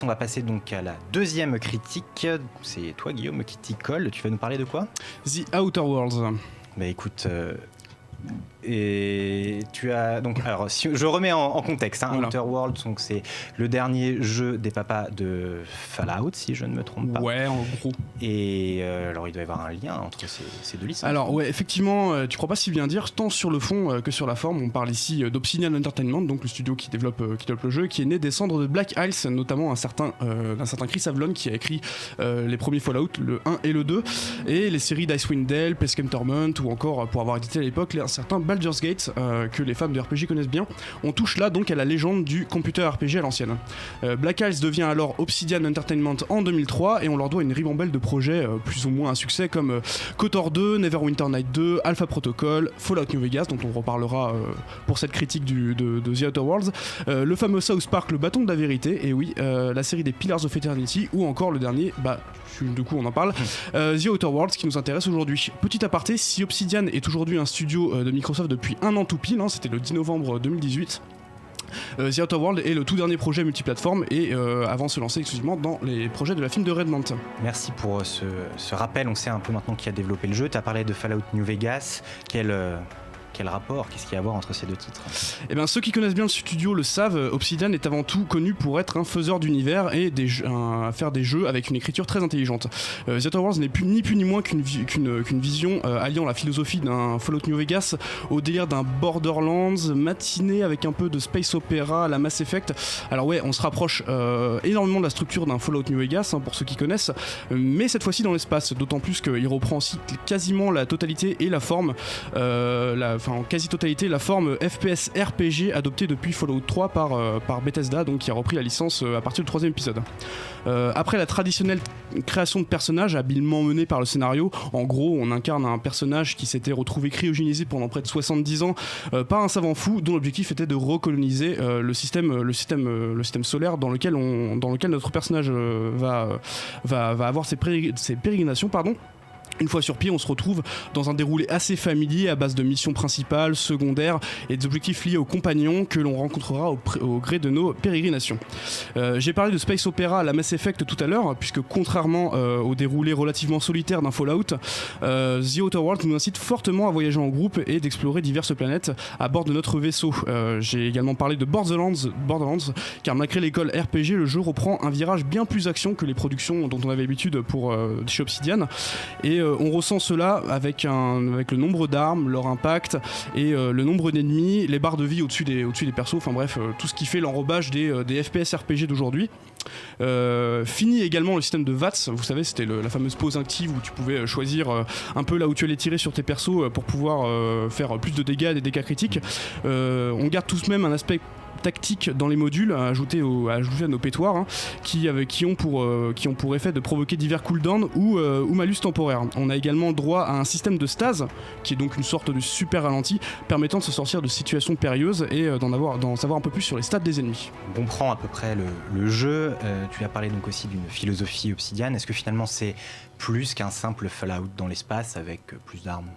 On va passer donc à la deuxième critique. C'est toi Guillaume qui t'y colle. Tu vas nous parler de quoi ? The Outer Worlds. Bah écoute, et tu as donc alors si je remets en contexte, voilà. Outer Worlds, donc c'est le dernier jeu des papas de Fallout, si je ne me trompe pas. Ouais, en gros. Et alors il doit y avoir un lien entre ces deux licences. Alors ouais, effectivement, tu crois pas si bien dire, tant sur le fond que sur la forme. On parle ici d'Obsidian Entertainment, donc le studio qui développe le jeu, qui est né des cendres de Black Isles, notamment d'un certain Chris Avlon qui a écrit les premiers Fallout, le 1 et le 2, et les séries d'Icewind Dale, Planescape Torment, ou encore pour avoir édité à l'époque un certain Baldur's Gate que les fans de RPG connaissent bien. On touche là donc à la légende du computer RPG à l'ancienne. Black Isles devient alors Obsidian Entertainment en 2003 et on leur doit une ribambelle de projets plus ou moins un succès comme KOTOR 2, Neverwinter Night 2, Alpha Protocol, Fallout New Vegas dont on reparlera pour cette critique de The Outer Worlds, le fameux South Park, le bâton de la vérité, et oui, la série des Pillars of Eternity, ou encore le dernier, du coup on en parle, The Outer Worlds qui nous intéresse aujourd'hui. Petit aparté, si Obsidian est aujourd'hui un studio de Microsoft depuis un an tout pile, c'était le 10 novembre 2018, The Outer Worlds est le tout dernier projet multiplateforme et avant de se lancer exclusivement dans les projets de la firme de Redmond. Merci pour ce rappel, on sait un peu maintenant qui a développé le jeu. Tu as parlé de Fallout New Vegas, quel rapport, qu'est-ce qu'il y a à voir entre ces deux titres ? Eh bien, ceux qui connaissent bien le studio le savent, Obsidian est avant tout connu pour être un faiseur d'univers et faire des jeux avec une écriture très intelligente. The Outer Worlds n'est ni plus ni moins qu'une vision alliant la philosophie d'un Fallout New Vegas au délire d'un Borderlands matiné avec un peu de space opéra à la Mass Effect. Alors ouais, on se rapproche énormément de la structure d'un Fallout New Vegas, pour ceux qui connaissent, mais cette fois-ci dans l'espace, d'autant plus qu'il reprend aussi quasiment la totalité et la forme, en quasi-totalité la forme FPS RPG adoptée depuis Fallout 3 par Bethesda, donc qui a repris la licence à partir du 3e épisode. Après la traditionnelle création de personnages habilement menée par le scénario, en gros on incarne un personnage qui s'était retrouvé cryogénisé pendant près de 70 ans par un savant fou dont l'objectif était de recoloniser le système solaire dans lequel notre personnage va avoir ses pérégrinations. Une fois sur pied, on se retrouve dans un déroulé assez familier à base de missions principales, secondaires et des objectifs liés aux compagnons que l'on rencontrera au gré de nos pérégrinations. J'ai parlé de Space Opera à la Mass Effect tout à l'heure, puisque contrairement au déroulé relativement solitaire d'un Fallout, The Outer Worlds nous incite fortement à voyager en groupe et d'explorer diverses planètes à bord de notre vaisseau. J'ai également parlé de Borderlands, car malgré l'école RPG, le jeu reprend un virage bien plus action que les productions dont on avait l'habitude chez Obsidian, et on ressent cela avec le nombre d'armes, leur impact et le nombre d'ennemis, les barres de vie au-dessus des persos, enfin bref, tout ce qui fait l'enrobage des FPS RPG d'aujourd'hui. Fini également le système de VATS, vous savez, c'était la fameuse pause active où tu pouvais choisir un peu là où tu allais tirer sur tes persos pour pouvoir faire plus de dégâts, des dégâts critiques. On garde tout de même un aspect tactique dans les modules à ajouter à nos pétoires, qui ont pour effet de provoquer divers cooldowns ou malus temporaires. On a également droit à un système de stase qui est donc une sorte de super ralenti permettant de se sortir de situations périlleuses et d'en savoir un peu plus sur les stats des ennemis. On comprend à peu près le jeu. Tu as parlé donc aussi d'une philosophie Obsidian. Est-ce que finalement c'est plus qu'un simple Fallout dans l'espace avec plus d'armes ?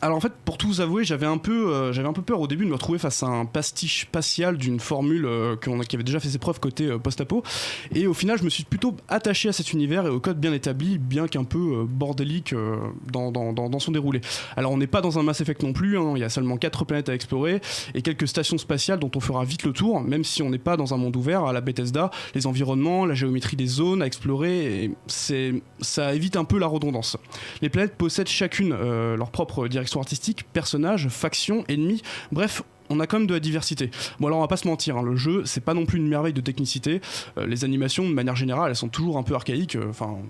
Alors en fait, pour tout vous avouer, j'avais un peu peur au début de me retrouver face à un pastiche spatial d'une formule qui avait déjà fait ses preuves côté post-apo, et au final je me suis plutôt attaché à cet univers et au code bien établi, bien qu'un peu bordélique dans son déroulé. Alors on n'est pas dans un Mass Effect non plus, il y a seulement 4 planètes à explorer et quelques stations spatiales dont on fera vite le tour, même si on n'est pas dans un monde ouvert à la Bethesda. Les environnements, la géométrie des zones à explorer, et ça évite un peu la redondance. Les planètes possèdent chacune leur propre direction artistique, personnages, factions, ennemis, bref, on a quand même de la diversité. Bon alors on va pas se mentir, le jeu c'est pas non plus une merveille de technicité, les animations de manière générale elles sont toujours un peu archaïques,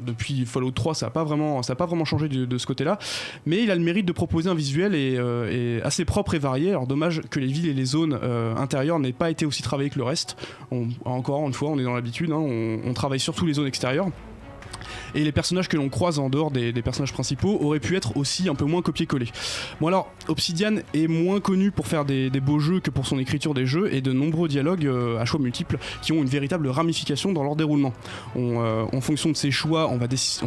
depuis Fallout 3 ça a pas vraiment changé de ce côté là, mais il a le mérite de proposer un visuel et assez propre et varié. Alors dommage que les villes et les zones intérieures n'aient pas été aussi travaillées que le reste, encore une fois on est dans l'habitude, on travaille surtout les zones extérieures. Et les personnages que l'on croise en dehors des personnages principaux auraient pu être aussi un peu moins copier-coller. Bon alors, Obsidian est moins connu pour faire des beaux jeux que pour son écriture des jeux et de nombreux dialogues à choix multiples qui ont une véritable ramification dans leur déroulement. En fonction de ces choix, on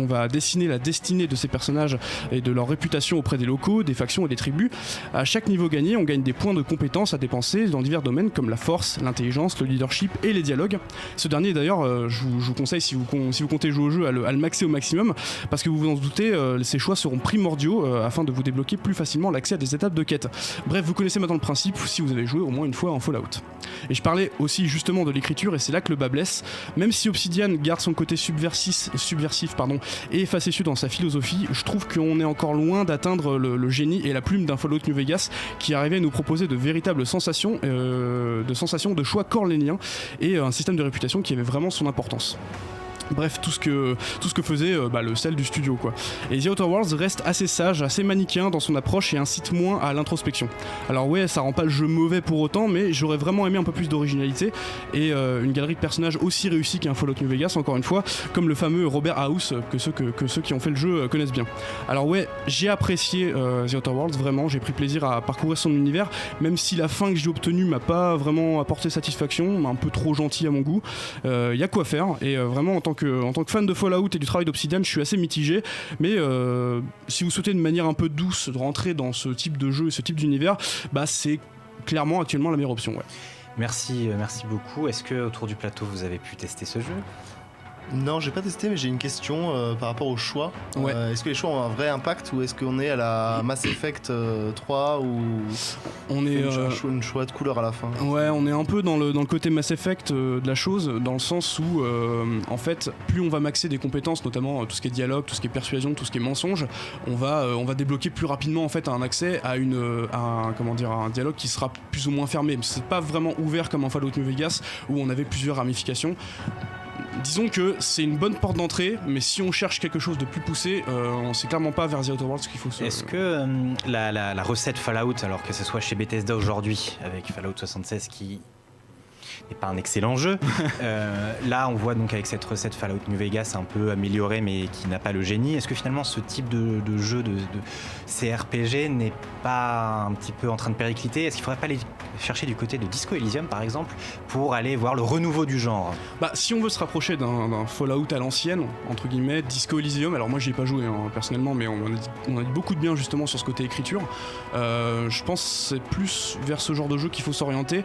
va dessiner la destinée de ces personnages et de leur réputation auprès des locaux, des factions et des tribus. À chaque niveau gagné, on gagne des points de compétences à dépenser dans divers domaines comme la force, l'intelligence, le leadership et les dialogues. Ce dernier d'ailleurs, je vous conseille si vous comptez jouer au jeu à le maxer au maximum parce que vous vous en doutez, ces choix seront primordiaux afin de vous débloquer plus facilement l'accès à des étapes de quête. Bref, vous connaissez maintenant le principe si vous avez joué au moins une fois en Fallout. Et je parlais aussi justement de l'écriture et c'est là que le bas blesse. Même si Obsidian garde son côté subversif et facétieux dans sa philosophie, je trouve qu'on est encore loin d'atteindre le génie et la plume d'un Fallout New Vegas qui arrivait à nous proposer de véritables sensations, de choix cornéliens et un système de réputation qui avait vraiment son importance. Bref, tout ce que faisait le sel du studio quoi. Et The Outer Worlds reste assez sage, assez manichéen dans son approche et incite moins à l'introspection. Alors ouais, ça rend pas le jeu mauvais pour autant, mais j'aurais vraiment aimé un peu plus d'originalité et une galerie de personnages aussi réussie qu'un Fallout New Vegas, encore une fois, comme le fameux Robert House que ceux qui ont fait le jeu connaissent bien. Alors ouais, j'ai apprécié The Outer Worlds, vraiment, j'ai pris plaisir à parcourir son univers, même si la fin que j'ai obtenue m'a pas vraiment apporté satisfaction, un peu trop gentil à mon goût. Y a quoi faire et vraiment en tant que fan de Fallout et du travail d'Obsidian, je suis assez mitigé, mais si vous souhaitez de manière un peu douce de rentrer dans ce type de jeu et ce type d'univers, c'est clairement actuellement la meilleure option. Ouais. Merci beaucoup. Est-ce que autour du plateau vous avez pu tester ce jeu ? Non, j'ai pas testé, mais j'ai une question par rapport au choix. Ouais. Est-ce que les choix ont un vrai impact ou est-ce qu'on est à la Mass Effect 3 ou on est une choix de couleur à la fin? Ouais, on est un peu dans le côté Mass Effect de la chose, dans le sens où en fait, plus on va maxer des compétences, notamment tout ce qui est dialogue, tout ce qui est persuasion, tout ce qui est mensonge, on va débloquer plus rapidement en fait un accès à un dialogue qui sera plus ou moins fermé. C'est pas vraiment ouvert comme un Fallout New Vegas où on avait plusieurs ramifications. Disons que c'est une bonne porte d'entrée, mais si on cherche quelque chose de plus poussé, c'est clairement pas vers The Outer Worlds qu'il faut se... Est-ce que la recette Fallout, alors que ce soit chez Bethesda aujourd'hui, avec Fallout 76 qui n'est pas un excellent jeu, là on voit donc avec cette recette Fallout New Vegas un peu améliorée mais qui n'a pas le génie, est-ce que finalement ce type de jeu de CRPG n'est pas un petit peu en train de péricliter? Est-ce qu'il ne faudrait pas aller chercher du côté de Disco Elysium par exemple pour aller voir le renouveau du genre? Si on veut se rapprocher d'un Fallout à l'ancienne, entre guillemets, Disco Elysium, alors moi j'y ai pas joué personnellement, mais on a dit beaucoup de bien justement sur ce côté écriture, je pense que c'est plus vers ce genre de jeu qu'il faut s'orienter.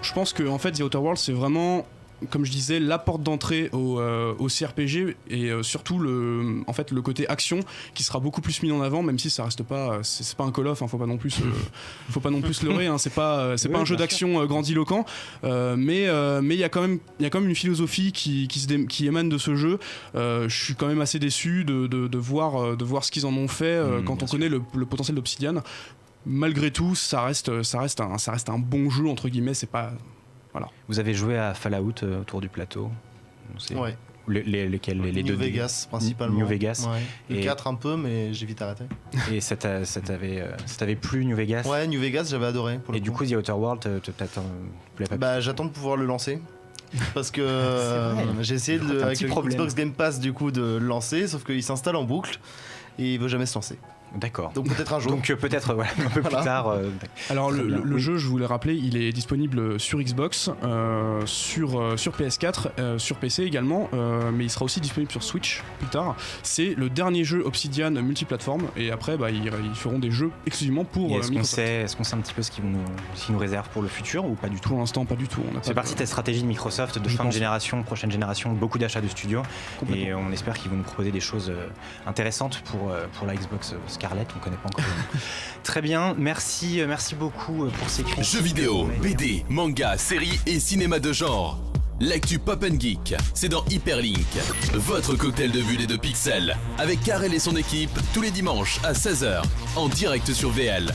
Je pense que en fait The Outer Worlds c'est vraiment, comme je disais, la porte d'entrée au CRPG et surtout le côté action qui sera beaucoup plus mis en avant, même si ça reste pas, c'est pas un Call of, faut pas non plus se leurrer, c'est pas un jeu d'action grandiloquent, mais il y a quand même une philosophie qui émane de ce jeu. Je suis quand même assez déçu de voir ce qu'ils en ont fait quand on connaît le potentiel d'Obsidian. Malgré tout, ça reste un bon jeu entre guillemets. C'est pas, voilà. Vous avez joué à Fallout autour du plateau? Ouais. Lesquels les New deux Vegas principalement. New Vegas. Ouais. Le 4 un peu, mais j'ai vite arrêté. Et ça t'avait plu New Vegas? Ouais, New Vegas j'avais adoré. Pour et du coup The Outer World, j'attends de pouvoir le lancer. Parce que j'ai essayé avec le Xbox Game Pass du coup de le lancer, sauf qu'il s'installe en boucle et il veut jamais se lancer. D'accord. Donc peut-être un jour. Donc peut-être un peu plus tard. Alors le jeu, je voulais rappeler, il est disponible sur Xbox, sur PS4, sur PC également, mais il sera aussi disponible sur Switch plus tard. C'est le dernier jeu Obsidian multiplateforme et après ils feront des jeux exclusivement pour Microsoft. Est-ce qu'on sait un petit peu ce qu'ils nous réservent pour le futur ou pas du tout? Pour l'instant pas du tout. C'est partie de la stratégie de Microsoft de fin de génération, prochaine génération, beaucoup d'achats de studios et on espère qu'ils vont nous proposer des choses intéressantes pour la Xbox Scarlett, on connaît pas encore. Très bien, merci beaucoup pour ces critiques. Jeux vidéo, BD, manga, séries et cinéma de genre. L'actu Pop & Geek, c'est dans Hyperlink, votre cocktail de bulles et de pixels, avec Karel et son équipe, tous les dimanches à 16h, en direct sur VL.